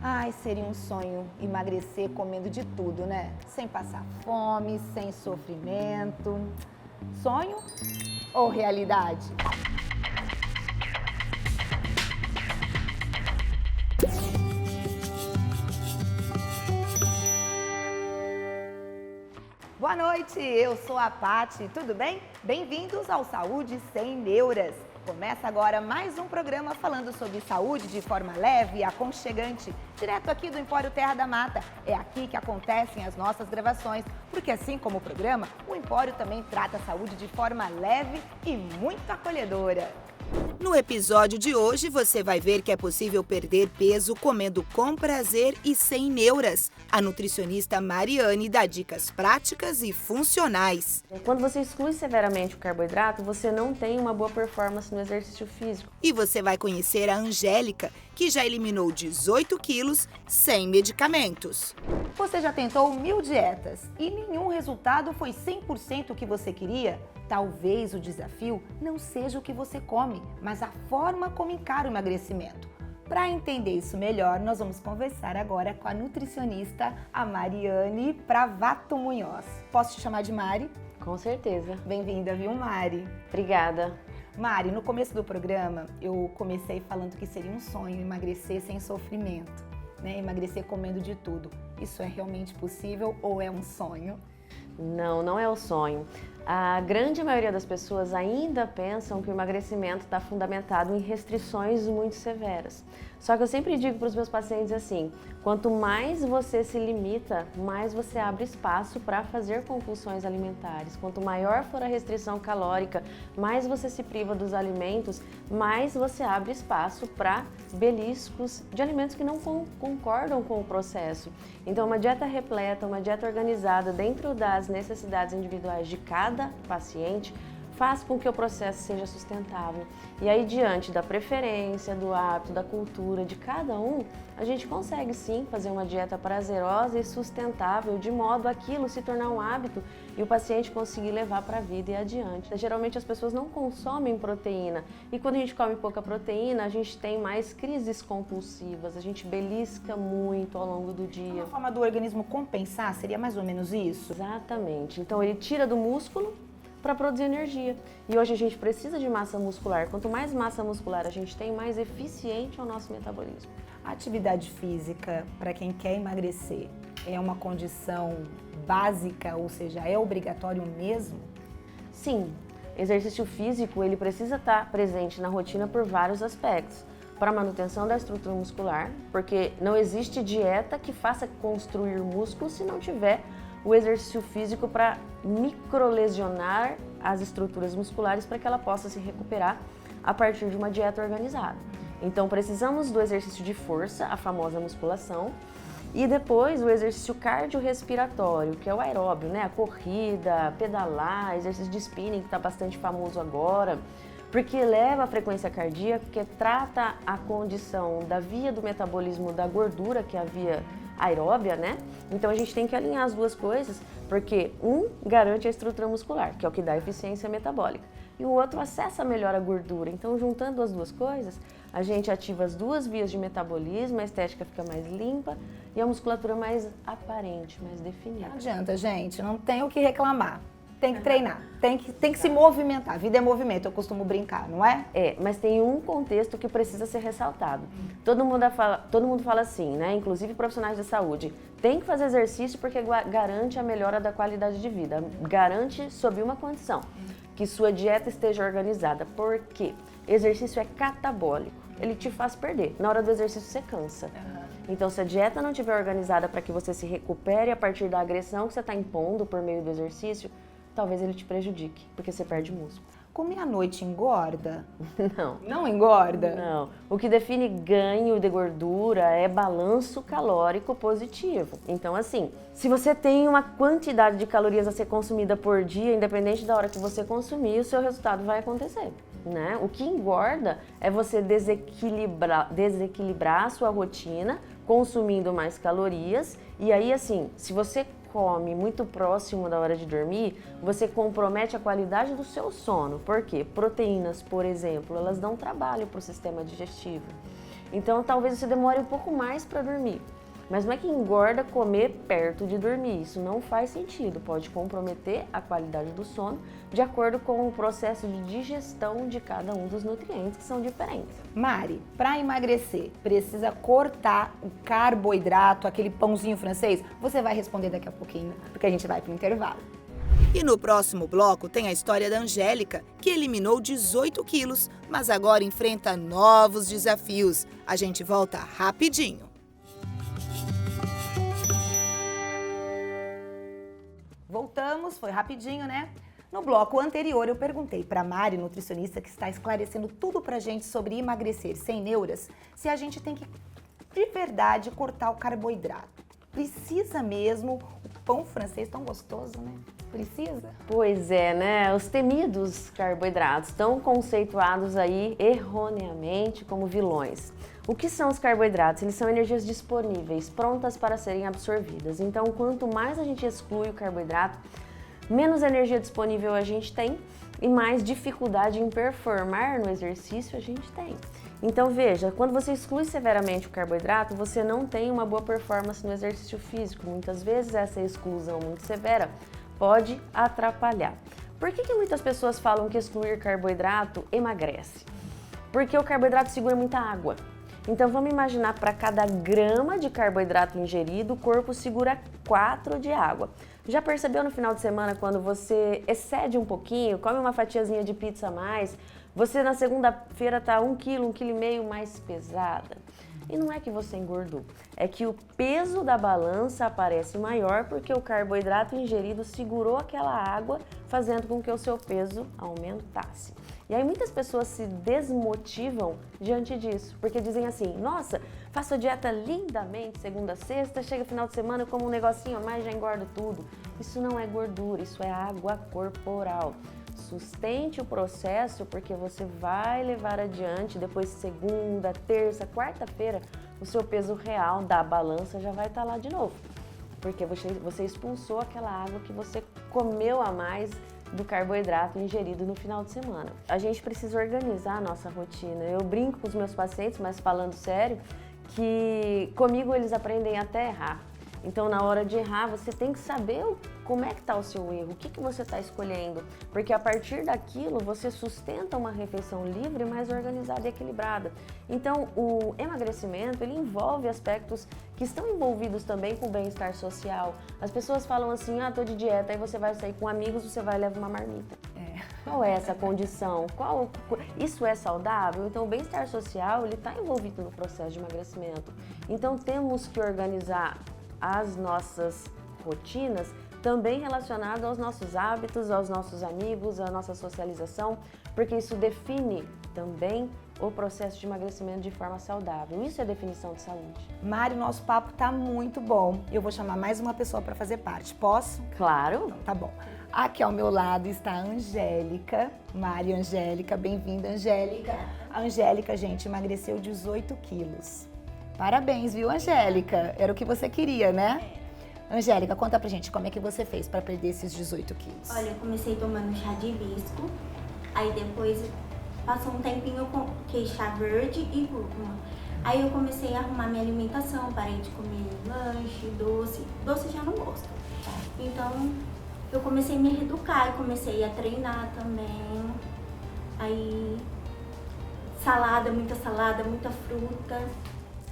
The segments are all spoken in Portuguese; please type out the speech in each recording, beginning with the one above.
Ai, seria um sonho emagrecer comendo de tudo, né? Sem passar fome, sem sofrimento. Sonho ou realidade? Boa noite, eu sou a Paty, tudo bem? Bem-vindos ao Saúde Sem Neuras. Começa agora mais um programa falando sobre saúde de forma leve e aconchegante, direto aqui do Empório Terra da Mata. É aqui que acontecem as nossas gravações, porque assim como o programa, o Empório também trata a saúde de forma leve e muito acolhedora. No episódio de hoje, você vai ver que é possível perder peso comendo com prazer e sem neuras. A nutricionista Mariane dá dicas práticas e funcionais. Quando você exclui severamente o carboidrato, você não tem uma boa performance no exercício físico. E você vai conhecer a Angélica, que já eliminou 18 quilos sem medicamentos. Você já tentou 1000 dietas e nenhum resultado foi 100% o que você queria? Talvez o desafio não seja o que você come, mas a forma como encara o emagrecimento. Para entender isso melhor, nós vamos conversar agora com a nutricionista, a Mariane Pravato Munhoz. Posso te chamar de Mari? Com certeza. Bem-vinda, viu, Mari? Obrigada. Mari, no começo do programa, eu comecei falando que seria um sonho emagrecer sem sofrimento, né? Emagrecer comendo de tudo. Isso é realmente possível ou é um sonho? Não é o sonho. A grande maioria das pessoas ainda pensam que o emagrecimento está fundamentado em restrições muito severas. Só que eu sempre digo para os meus pacientes assim, quanto mais você se limita, mais você abre espaço para fazer compulsões alimentares. Quanto maior for a restrição calórica, mais você se priva dos alimentos, mais você abre espaço para beliscos de alimentos que não concordam com o processo. Então, uma dieta repleta, uma dieta organizada dentro das necessidades individuais de cada paciente faz com que o processo seja sustentável. E aí, diante da preferência, do hábito, da cultura de cada um, a gente consegue sim fazer uma dieta prazerosa e sustentável, de modo aquilo se tornar um hábito e o paciente conseguir levar para a vida e adiante. Geralmente as pessoas não consomem proteína e quando a gente come pouca proteína, a gente tem mais crises compulsivas, a gente belisca muito ao longo do dia. Uma forma do organismo compensar seria mais ou menos isso? Exatamente. Então ele tira do músculo para produzir energia. E hoje a gente precisa de massa muscular. Quanto mais massa muscular a gente tem, mais eficiente é o nosso metabolismo. A atividade física, para quem quer emagrecer, é uma condição básica, ou seja, é obrigatório mesmo? Sim, exercício físico ele precisa estar presente na rotina por vários aspectos. Para a manutenção da estrutura muscular, porque não existe dieta que faça construir músculo se não tiver o exercício físico para microlesionar as estruturas musculares para que ela possa se recuperar a partir de uma dieta organizada. Então precisamos do exercício de força, a famosa musculação, e depois o exercício cardiorrespiratório, que é o aeróbio, né? A corrida, pedalar, exercício de spinning, que está bastante famoso agora, porque eleva a frequência cardíaca, que trata a condição da via do metabolismo da gordura, que é a via aeróbia, né? Então a gente tem que alinhar as duas coisas, porque um garante a estrutura muscular, que é o que dá eficiência metabólica, e o outro acessa melhor a gordura. Então, juntando as duas coisas, a gente ativa as duas vias de metabolismo, a estética fica mais limpa e a musculatura mais aparente, mais definida. Não adianta, gente, não tem o que reclamar. Tem que treinar, tem que se movimentar. A vida é movimento, eu costumo brincar, não é? É, mas tem um contexto que precisa ser ressaltado. Todo mundo fala assim, né? Inclusive profissionais da saúde. Tem que fazer exercício porque garante a melhora da qualidade de vida. Garante sob uma condição, que sua dieta esteja organizada. Por quê? Exercício é catabólico. Ele te faz perder. Na hora do exercício você cansa. Então, se a dieta não estiver organizada para que você se recupere a partir da agressão que você está impondo por meio do exercício, talvez ele te prejudique, porque você perde músculo. Comer à noite engorda? Não. Não engorda? Não. O que define ganho de gordura é balanço calórico positivo. Então, assim, se você tem uma quantidade de calorias a ser consumida por dia, independente da hora que você consumir, o seu resultado vai acontecer, né? O que engorda é você desequilibrar a sua rotina, consumindo mais calorias. E aí, assim, se você come muito próximo da hora de dormir, você compromete a qualidade do seu sono. Por quê? Proteínas, por exemplo, elas dão trabalho para o sistema digestivo. Então talvez você demore um pouco mais para dormir. Mas não é que engorda comer perto de dormir, isso não faz sentido, pode comprometer a qualidade do sono de acordo com o processo de digestão de cada um dos nutrientes que são diferentes. Mari, para emagrecer, precisa cortar o carboidrato, aquele pãozinho francês? Você vai responder daqui a pouquinho, porque a gente vai para o intervalo. E no próximo bloco tem a história da Angélica, que eliminou 18 quilos, mas agora enfrenta novos desafios. A gente volta rapidinho. Voltamos, foi rapidinho, né? No bloco anterior eu perguntei para Mari, nutricionista, que está esclarecendo tudo pra gente sobre emagrecer sem neuras, se a gente tem que, de verdade, cortar o carboidrato. Precisa mesmo? O pão francês tão gostoso, né? Precisa? Pois é, né? Os temidos carboidratos estão conceituados aí erroneamente como vilões. O que são os carboidratos? Eles são energias disponíveis, prontas para serem absorvidas. Então, quanto mais a gente exclui o carboidrato, menos energia disponível a gente tem e mais dificuldade em performar no exercício a gente tem. Então veja, quando você exclui severamente o carboidrato, você não tem uma boa performance no exercício físico. Muitas vezes essa exclusão muito severa pode atrapalhar. Por que muitas pessoas falam que excluir carboidrato emagrece? Porque o carboidrato segura muita água. Então vamos imaginar, para cada grama de carboidrato ingerido, o corpo segura 4 de água. Já percebeu no final de semana quando você excede um pouquinho, come uma fatiazinha de pizza a mais, você na segunda-feira está 1 quilo, 1,5 quilo mais pesada? E não é que você engordou, é que o peso da balança aparece maior porque o carboidrato ingerido segurou aquela água, fazendo com que o seu peso aumentasse. E aí muitas pessoas se desmotivam diante disso, porque dizem assim, nossa, faço a dieta lindamente, segunda a sexta, chega final de semana, eu como um negocinho a mais, já engordo tudo. Isso não é gordura, isso é água corporal. Sustente o processo porque você vai levar adiante, depois segunda, terça, quarta-feira, o seu peso real da balança já vai estar lá de novo. Porque você expulsou aquela água que você comeu a mais do carboidrato ingerido no final de semana. A gente precisa organizar a nossa rotina. Eu brinco com os meus pacientes, mas falando sério, que comigo eles aprendem até errar. Então, na hora de errar, você tem que saber como é que está o seu erro, o que você está escolhendo, porque a partir daquilo você sustenta uma refeição livre, mais organizada e equilibrada. Então, o emagrecimento, ele envolve aspectos que estão envolvidos também com o bem-estar social. As pessoas falam assim, tô de dieta, aí você vai sair com amigos, você vai levar uma marmita. Qual é essa condição? Isso é saudável? Então, o bem-estar social, ele está envolvido no processo de emagrecimento. Então, temos que organizar as nossas rotinas também relacionado aos nossos hábitos, aos nossos amigos, à nossa socialização, porque isso define também o processo de emagrecimento de forma saudável. Isso é definição de saúde. Mari, nosso papo tá muito bom. Eu vou chamar mais uma pessoa para fazer parte. Posso? Claro. Então, tá bom. Aqui ao meu lado está a Angélica. Mari, Angélica, bem-vinda, Angélica. A Angélica, gente, emagreceu 18 quilos. Parabéns, viu, Angélica? Era o que você queria, né? Angélica, conta pra gente como é que você fez pra perder esses 18 quilos. Olha, eu comecei tomando chá de hibisco, aí depois passou um tempinho eu coloquei chá verde e cúrcuma. Aí eu comecei a arrumar minha alimentação, parei de comer lanche, doce já não gosto. Então eu comecei a me reeducar e comecei a treinar também. Aí salada, muita fruta.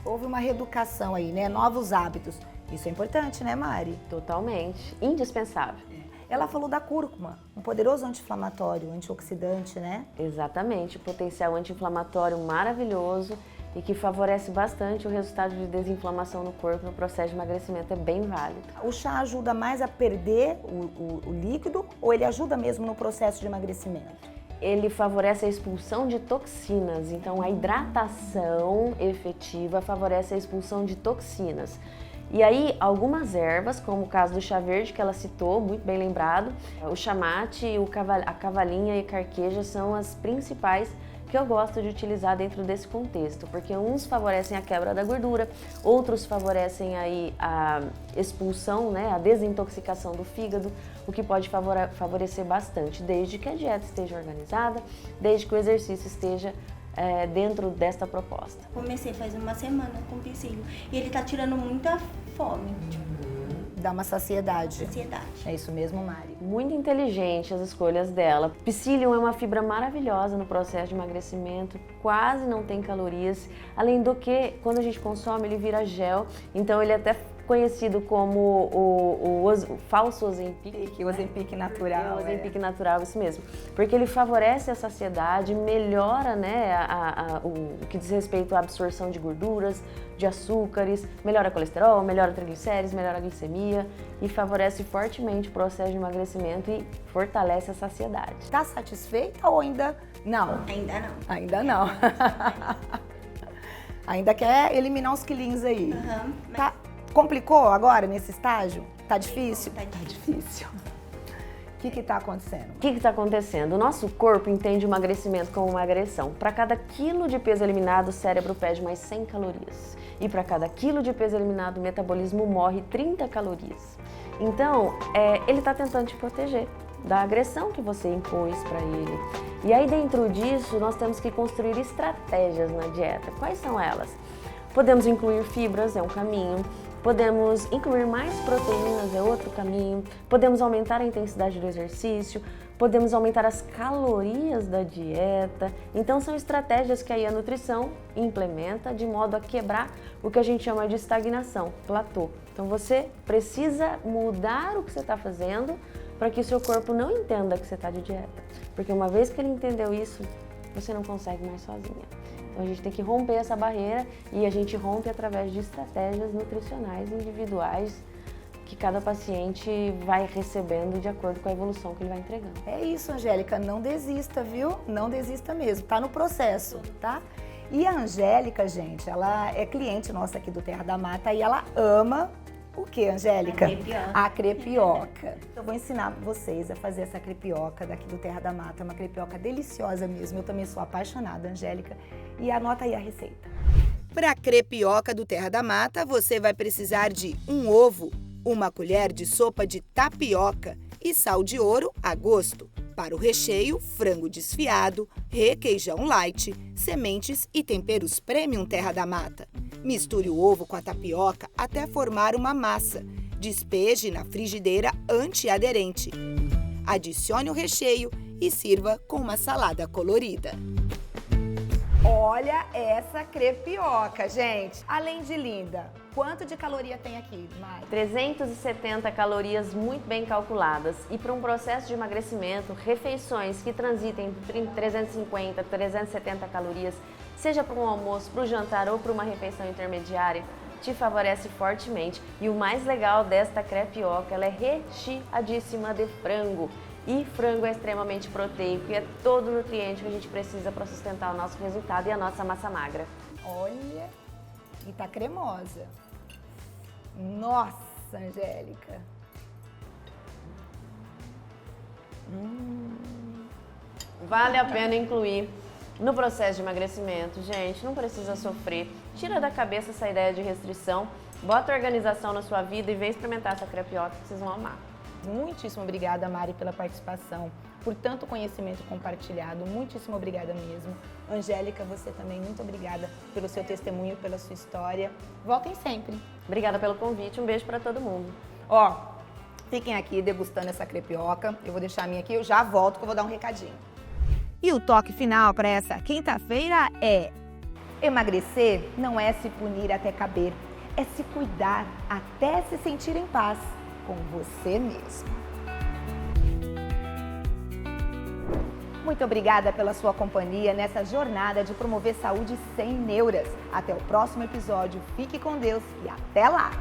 Houve uma reeducação aí, né? Novos hábitos. Isso é importante, né, Mari? Totalmente. Indispensável. Ela falou da cúrcuma, um poderoso anti-inflamatório, antioxidante, né? Exatamente. Potencial anti-inflamatório maravilhoso e que favorece bastante o resultado de desinflamação no corpo no processo de emagrecimento. É bem válido. O chá ajuda mais a perder o líquido ou ele ajuda mesmo no processo de emagrecimento? Ele favorece a expulsão de toxinas, então a hidratação efetiva favorece a expulsão de toxinas. E aí, algumas ervas, como o caso do chá verde que ela citou, muito bem lembrado, o chamate, a cavalinha e carqueja são as principais que eu gosto de utilizar dentro desse contexto, porque uns favorecem a quebra da gordura, outros favorecem aí a expulsão, né, a desintoxicação do fígado, o que pode favorecer bastante, desde que a dieta esteja organizada, desde que o exercício esteja dentro desta proposta? Comecei faz uma semana com o psyllium e ele tá tirando muita fome, Dá uma saciedade. ansiedade. É isso mesmo, Mari. Muito inteligente as escolhas dela. Psyllium é uma fibra maravilhosa no processo de emagrecimento, quase não tem calorias, além do que, quando a gente consome, ele vira gel, então ele é até conhecido como o falso Ozempic. O Ozempic natural. O Ozempic natural, isso mesmo. Porque ele favorece a saciedade, melhora, né, o que diz respeito à absorção de gorduras, de açúcares, melhora o colesterol, melhora triglicérides, melhora a glicemia e favorece fortemente o processo de emagrecimento e fortalece a saciedade. Tá satisfeita ou ainda não? Ainda não. Ainda não. Ainda quer eliminar uns quilinhos aí. Aham, mas Tá? Complicou agora nesse estágio? Tá difícil? Tá difícil. O que tá acontecendo? O que está acontecendo? O nosso corpo entende o emagrecimento como uma agressão. Para cada quilo de peso eliminado, o cérebro perde mais 100 calorias. E para cada quilo de peso eliminado, o metabolismo morre 30 calorias. Então, ele está tentando te proteger da agressão que você impôs para ele. E aí, dentro disso, nós temos que construir estratégias na dieta. Quais são elas? Podemos incluir fibras, é um caminho. Podemos incluir mais proteínas, é outro caminho. Podemos aumentar a intensidade do exercício. Podemos aumentar as calorias da dieta. Então, são estratégias que aí a nutrição implementa de modo a quebrar o que a gente chama de estagnação, platô. Então, você precisa mudar o que você está fazendo para que o seu corpo não entenda que você está de dieta. Porque uma vez que ele entendeu isso, você não consegue mais sozinha. Então a gente tem que romper essa barreira e a gente rompe através de estratégias nutricionais individuais que cada paciente vai recebendo de acordo com a evolução que ele vai entregando. É isso, Angélica, não desista, viu? Não desista mesmo, tá no processo, tá? E a Angélica, gente, ela é cliente nossa aqui do Terra da Mata e ela ama o que, Angélica? A crepioca. A crepioca. Eu vou ensinar vocês a fazer essa crepioca daqui do Terra da Mata, uma crepioca deliciosa mesmo. Eu também sou apaixonada, Angélica. E anota aí a receita. Para a crepioca do Terra da Mata, você vai precisar de um ovo, uma colher de sopa de tapioca e sal de ouro a gosto. Para o recheio, frango desfiado, requeijão light, sementes e temperos premium Terra da Mata. Misture o ovo com a tapioca até formar uma massa. Despeje na frigideira antiaderente. Adicione o recheio e sirva com uma salada colorida. Olha essa crepioca, gente. Além de linda, quanto de caloria tem aqui, Mari? 370 calorias muito bem calculadas. E para um processo de emagrecimento, refeições que transitem entre 350 e 370 calorias, seja para um almoço, para o jantar ou para uma refeição intermediária, te favorece fortemente. E o mais legal desta crepioca, ela é recheadíssima de frango. E frango é extremamente proteico e é todo o nutriente que a gente precisa para sustentar o nosso resultado e a nossa massa magra. Olha, e tá cremosa. Nossa, Angélica. Vale a pena incluir no processo de emagrecimento, gente, não precisa sofrer. Tira da cabeça essa ideia de restrição, bota organização na sua vida e vem experimentar essa crepioca que vocês vão amar. Muitíssimo obrigada, Mari, pela participação, por tanto conhecimento compartilhado. Muitíssimo obrigada mesmo. Angélica, você também, muito obrigada pelo seu testemunho, pela sua história. Voltem sempre. Obrigada pelo convite, um beijo para todo mundo. Ó, fiquem aqui degustando essa crepioca. Eu vou deixar a minha aqui, eu já volto que eu vou dar um recadinho. E o toque final para essa quinta-feira é: emagrecer não é se punir até caber, é se cuidar até se sentir em paz com você mesmo. Muito obrigada pela sua companhia nessa jornada de promover saúde sem neuras. Até o próximo episódio. Fique com Deus e até lá!